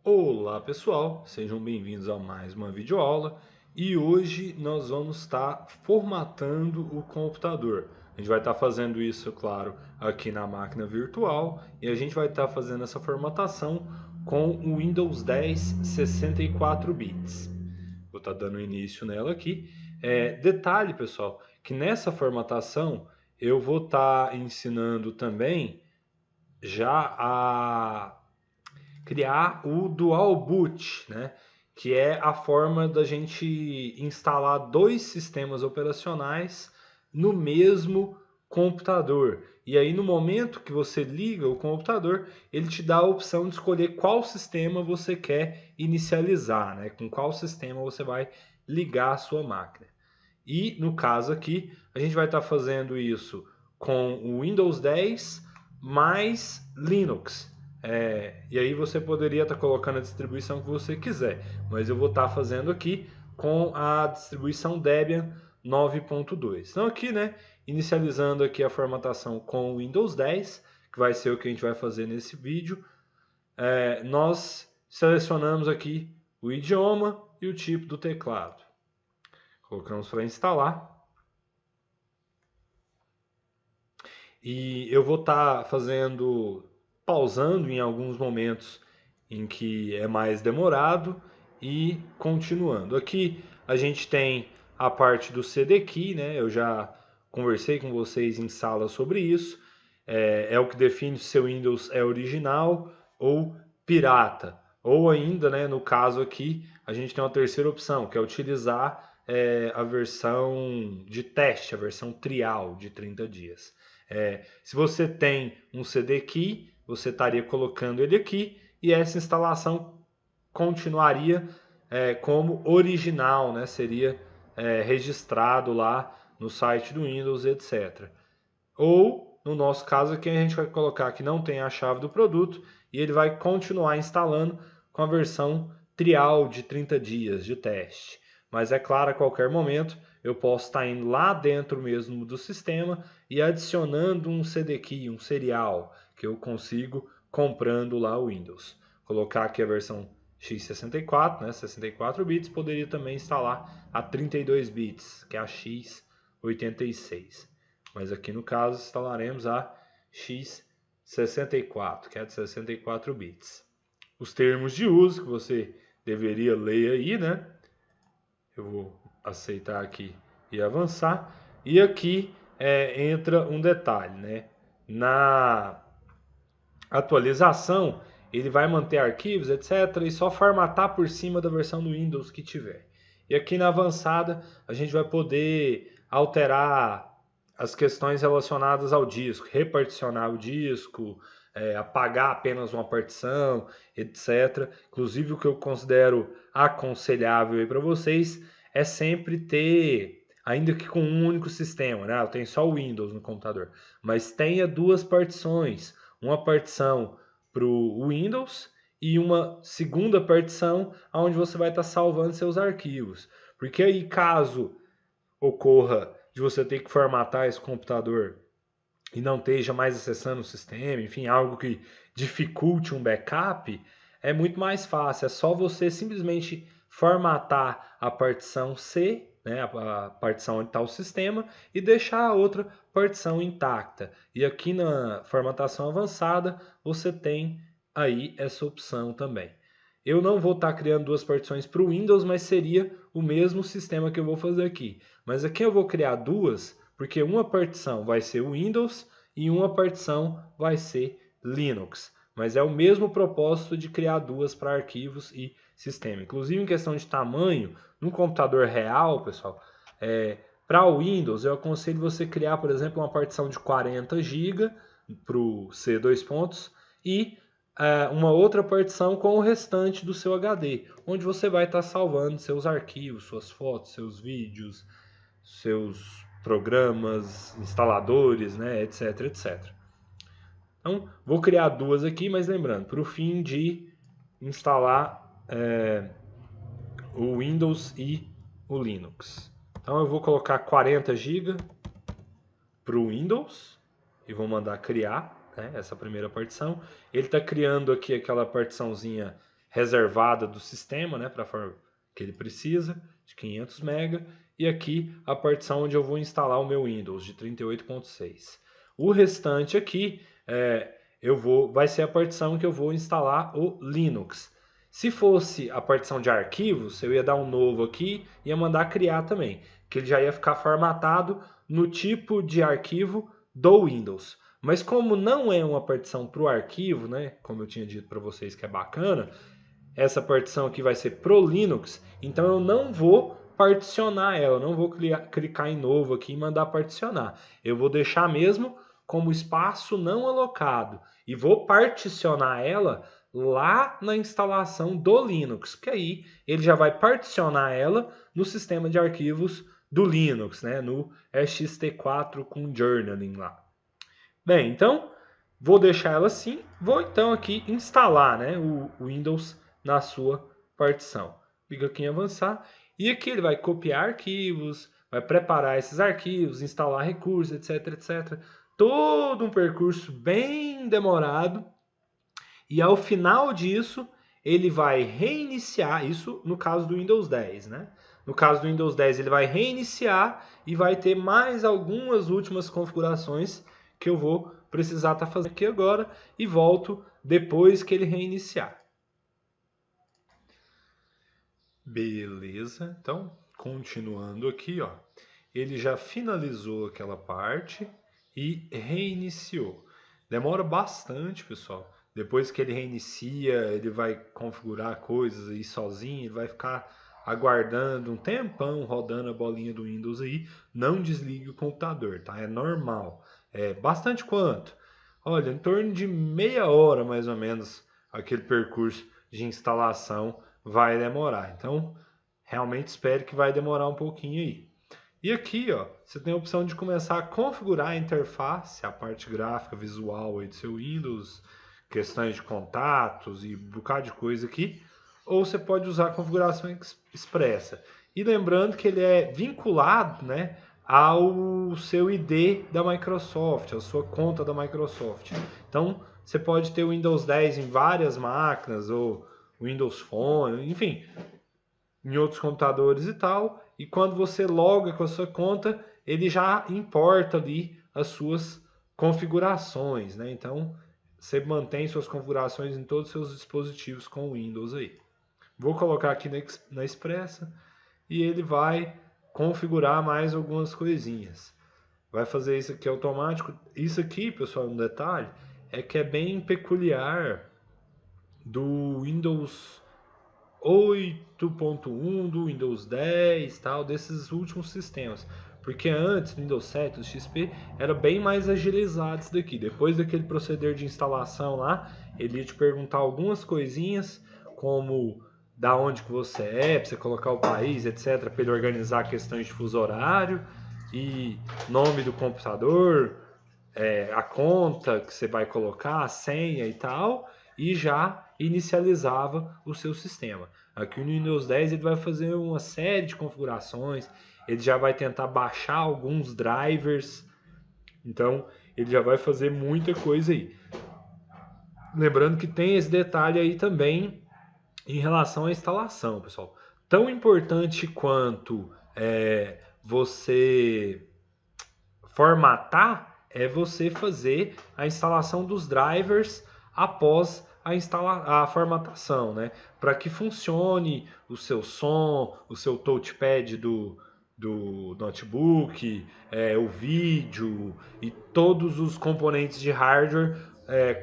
Olá pessoal, sejam bem-vindos a mais uma videoaula e hoje nós vamos estar formatando o computador. A gente vai estar fazendo isso, claro, aqui na máquina virtual e a gente vai estar fazendo essa formatação com o Windows 10 64 bits. Vou estar dando início nela aqui. Detalhe, pessoal, que nessa formatação eu vou estar ensinando também já a criar o Dual Boot, né? Que é a forma da gente instalar dois sistemas operacionais no mesmo computador. E aí, no momento que você liga o computador, ele te dá a opção de escolher qual sistema você quer inicializar, né? Com qual sistema você vai ligar a sua máquina. E no caso aqui, a gente vai estar fazendo isso com o Windows 10 mais Linux. E aí você poderia estar colocando a distribuição que você quiser, mas eu vou estar fazendo aqui com a distribuição Debian 9.2. Então aqui, né, inicializando aqui a formatação com o Windows 10, que vai ser o que a gente vai fazer nesse vídeo, nós selecionamos aqui o idioma e o tipo do teclado. Colocamos para instalar. E eu vou estar pausando em alguns momentos em que é mais demorado e continuando. Aqui a gente tem a parte do CD Key, né? Eu já conversei com vocês em sala sobre isso. É o que define se o Windows é original ou pirata. Ou ainda, né, no caso aqui, a gente tem uma terceira opção, que é utilizar a versão de teste, a versão trial de 30 dias. Se você tem um CD Key, você estaria colocando ele aqui e essa instalação continuaria como original, né? Seria registrado lá no site do Windows, etc. Ou, no nosso caso aqui, a gente vai colocar que não tem a chave do produto e ele vai continuar instalando com a versão trial de 30 dias de teste. Mas é claro, a qualquer momento eu posso estar indo lá dentro mesmo do sistema e adicionando um CD key, um serial, que eu consigo comprando lá o Windows. Colocar aqui a versão x64, né, 64 bits, poderia também instalar a 32 bits, que é a x86. Mas aqui no caso instalaremos a x64, que é de 64 bits. Os termos de uso que você deveria ler aí, né? Eu vou aceitar aqui e avançar. E aqui entra um detalhe, né? Na atualização, ele vai manter arquivos, etc. E só formatar por cima da versão do Windows que tiver. E aqui na avançada, a gente vai poder alterar as questões relacionadas ao disco, reparticionar o disco, apagar apenas uma partição, etc. Inclusive, o que eu considero aconselhável para vocês é sempre ter, ainda que com um único sistema, né? Eu tenho só o Windows no computador, mas tenha duas partições, uma partição para o Windows e uma segunda partição onde você vai estar salvando seus arquivos. Porque aí, caso ocorra de você ter que formatar esse computador e não esteja mais acessando o sistema, enfim, algo que dificulte um backup, é muito mais fácil. É só você simplesmente formatar a partição C, né, a partição onde está o sistema, e deixar a outra partição intacta. E aqui na formatação avançada, você tem aí essa opção também. Eu não vou estar criando duas partições para o Windows, mas seria o mesmo sistema que eu vou fazer aqui. Mas aqui eu vou criar duas, porque uma partição vai ser o Windows e uma partição vai ser Linux. Mas é o mesmo propósito de criar duas para arquivos e sistema. Inclusive em questão de tamanho, no computador real, pessoal, para o Windows eu aconselho você criar, por exemplo, uma partição de 40 GB para o C2 pontos e uma outra partição com o restante do seu HD, onde você vai estar salvando seus arquivos, suas fotos, seus vídeos, seus programas, instaladores, né, etc, etc. Então, vou criar duas aqui, mas lembrando, para o fim de instalar o Windows e o Linux. Então, eu vou colocar 40 GB para o Windows e vou mandar criar, né, essa primeira partição. Ele está criando aqui aquela partiçãozinha reservada do sistema, né, para a forma que ele precisa, de 500 MB, e aqui a partição onde eu vou instalar o meu Windows de 38.6. O restante aqui vai ser a partição que eu vou instalar o Linux. Se fosse a partição de arquivos, eu ia dar um novo aqui e ia mandar criar também, que ele já ia ficar formatado no tipo de arquivo do Windows. Mas como não é uma partição para o arquivo, né, como eu tinha dito para vocês que é bacana, essa partição aqui vai ser pro Linux, então eu não vou particionar ela, não vou clicar em novo aqui e mandar particionar. Eu vou deixar mesmo como espaço não alocado e vou particionar ela lá na instalação do Linux, que aí ele já vai particionar ela no sistema de arquivos do Linux, né, no ext4 com journaling lá. Bem, então vou deixar ela assim, vou então aqui instalar, né, o Windows na sua partição. Clica aqui em avançar e aqui ele vai copiar arquivos, vai preparar esses arquivos, instalar recursos, etc, etc. Todo um percurso bem demorado e ao final disso ele vai reiniciar, isso no caso do Windows 10, né? No caso do Windows 10 ele vai reiniciar e vai ter mais algumas últimas configurações que eu vou precisar estar fazendo aqui agora e volto depois que ele reiniciar. Beleza, então continuando aqui, ó, ele já finalizou aquela parte e reiniciou. Demora bastante, pessoal. Depois que ele reinicia, ele vai configurar coisas aí sozinho, ele vai ficar aguardando um tempão rodando a bolinha do Windows aí. Não desligue o computador, tá? É normal. É bastante quanto? Olha, em torno de meia hora mais ou menos aquele percurso de instalação vai demorar. Então, realmente espero que vai demorar um pouquinho aí. E aqui, ó, você tem a opção de começar a configurar a interface, a parte gráfica, visual aí do seu Windows, questões de contatos e um bocado de coisa aqui. Ou você pode usar a configuração expressa. E lembrando que ele é vinculado, né, ao seu ID da Microsoft, à sua conta da Microsoft. Então, você pode ter o Windows 10 em várias máquinas, ou Windows Phone, enfim, em outros computadores e tal. E quando você loga com a sua conta, ele já importa ali as suas configurações, né? Então, você mantém suas configurações em todos os seus dispositivos com o Windows aí. Vou colocar aqui na Expressa e ele vai configurar mais algumas coisinhas. Vai fazer isso aqui automático. Isso aqui, pessoal, um detalhe, é que é bem peculiar do Windows 8.1, do Windows 10, tal, desses últimos sistemas. Porque antes, no Windows 7, o XP, era bem mais agilizado isso daqui. Depois daquele proceder de instalação lá, ele ia te perguntar algumas coisinhas, como da onde que você é, para você colocar o país, etc, para ele organizar questões de fuso horário e nome do computador, a conta que você vai colocar, a senha e tal, e já inicializava o seu sistema. Aqui no Windows 10 ele vai fazer uma série de configurações, ele já vai tentar baixar alguns drivers, então ele já vai fazer muita coisa aí. Lembrando que tem esse detalhe aí também em relação à instalação, pessoal. Tão importante quanto você formatar é você fazer a instalação dos drivers após a formatação, né? Para que funcione o seu som, o seu touchpad do notebook, o vídeo e todos os componentes de hardware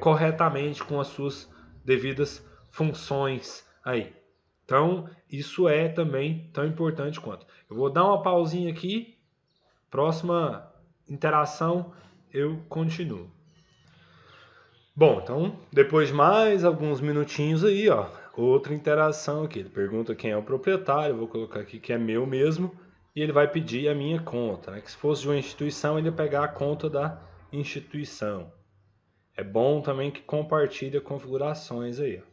corretamente com as suas devidas funções aí. Então, isso é também tão importante quanto. Eu vou dar uma pausinha aqui, próxima interação eu continuo. Bom, então depois de mais alguns minutinhos aí, ó, outra interação aqui. Ele pergunta quem é o proprietário, eu vou colocar aqui que é meu mesmo, e ele vai pedir a minha conta, né? Que se fosse de uma instituição, ele ia pegar a conta da instituição. É bom também que compartilhe configurações aí, ó.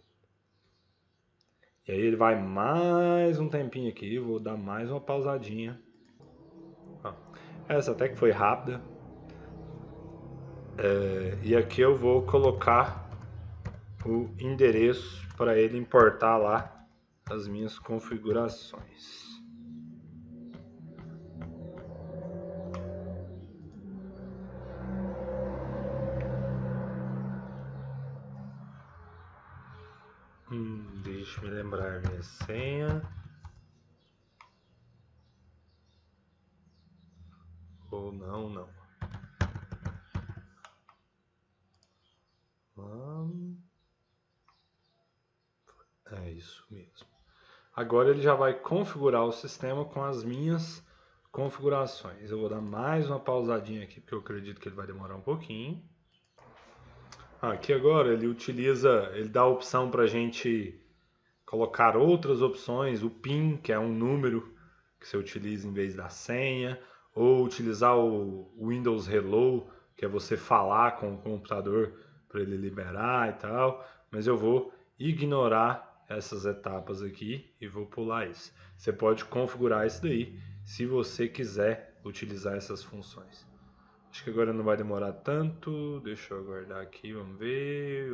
E aí ele vai mais um tempinho aqui, vou dar mais uma pausadinha. Ó, essa até que foi rápida. E aqui eu vou colocar o endereço para ele importar lá as minhas configurações. Deixa eu me lembrar minha senha. Ou não. É isso mesmo. Agora ele já vai configurar o sistema com as minhas configurações. Eu vou dar mais uma pausadinha aqui, porque eu acredito que ele vai demorar um pouquinho. Aqui agora ele dá a opção para a gente colocar outras opções, o PIN, que é um número que você utiliza em vez da senha, ou utilizar o Windows Hello, que é você falar com o computador para ele liberar e tal, mas eu vou ignorar essas etapas aqui e vou pular isso. Você pode configurar isso daí se você quiser utilizar essas funções. Acho que agora não vai demorar tanto, deixa eu aguardar aqui, vamos ver.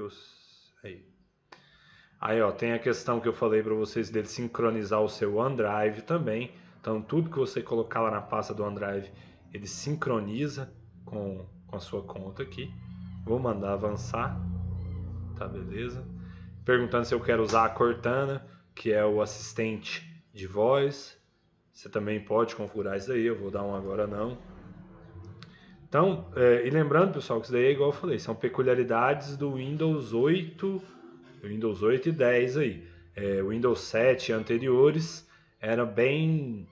Aí, ó, tem a questão que eu falei para vocês dele sincronizar o seu OneDrive também. Então, tudo que você colocar lá na pasta do OneDrive, ele sincroniza com a sua conta aqui. Vou mandar avançar, tá beleza? Perguntando se eu quero usar a Cortana, que é o assistente de voz. Você também pode configurar isso aí, eu vou dar um agora não. Então, e lembrando, pessoal, que isso daí é igual eu falei, são peculiaridades do Windows 8 e 10 aí. O Windows 7 anteriores era bem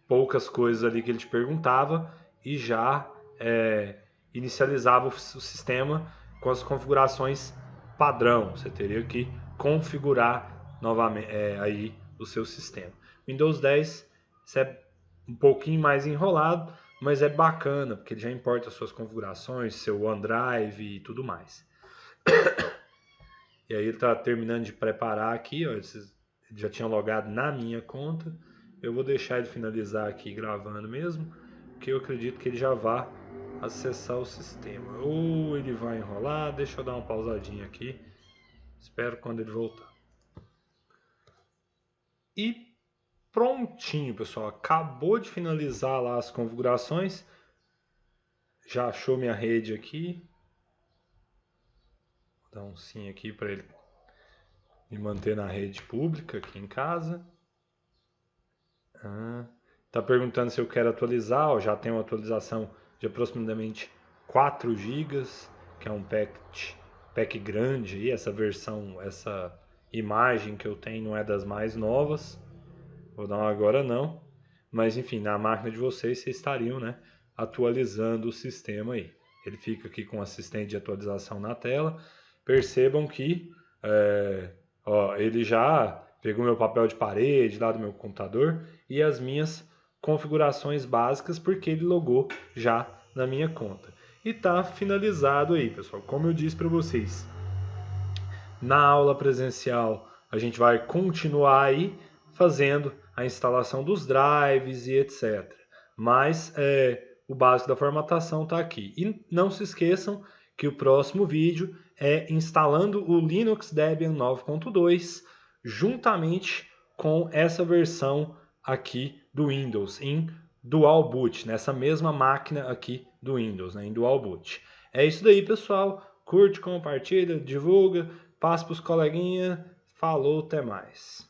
poucas coisas ali que ele te perguntava e já inicializava o sistema com as configurações padrão. Você teria que configurar novamente aí o seu sistema. Windows 10 isso é um pouquinho mais enrolado, mas é bacana porque ele já importa as suas configurações, seu OneDrive e tudo mais. E aí ele está terminando de preparar aqui, ó, ele já tinha logado na minha conta. Eu vou deixar ele finalizar aqui gravando mesmo, porque eu acredito que ele já vai acessar o sistema. Ou ele vai enrolar, deixa eu dar uma pausadinha aqui. Espero quando ele voltar. E prontinho, pessoal. Acabou de finalizar lá as configurações. Já achou minha rede aqui. Vou dar um sim aqui para ele me manter na rede pública aqui em casa. Tá perguntando se eu quero atualizar. Ó, já tem uma atualização de aproximadamente 4 GB, que é um pack grande. E essa versão, essa imagem que eu tenho não é das mais novas. Vou dar um agora não. Mas enfim, na máquina de vocês estariam, né, atualizando o sistema aí. Ele fica aqui com o assistente de atualização na tela. Percebam que ele já pegou meu papel de parede lá do meu computador e as minhas configurações básicas, porque ele logou já na minha conta. E tá finalizado aí, pessoal. Como eu disse para vocês, na aula presencial a gente vai continuar aí fazendo a instalação dos drives e etc. Mas o básico da formatação está aqui. E não se esqueçam que o próximo vídeo é instalando o Linux Debian 9.2 juntamente com essa versão aqui do Windows em Dual Boot, nessa mesma máquina aqui do Windows, né, em Dual Boot. É isso daí, pessoal. Curte, compartilha, divulga, passa para os coleguinhas. Falou, até mais.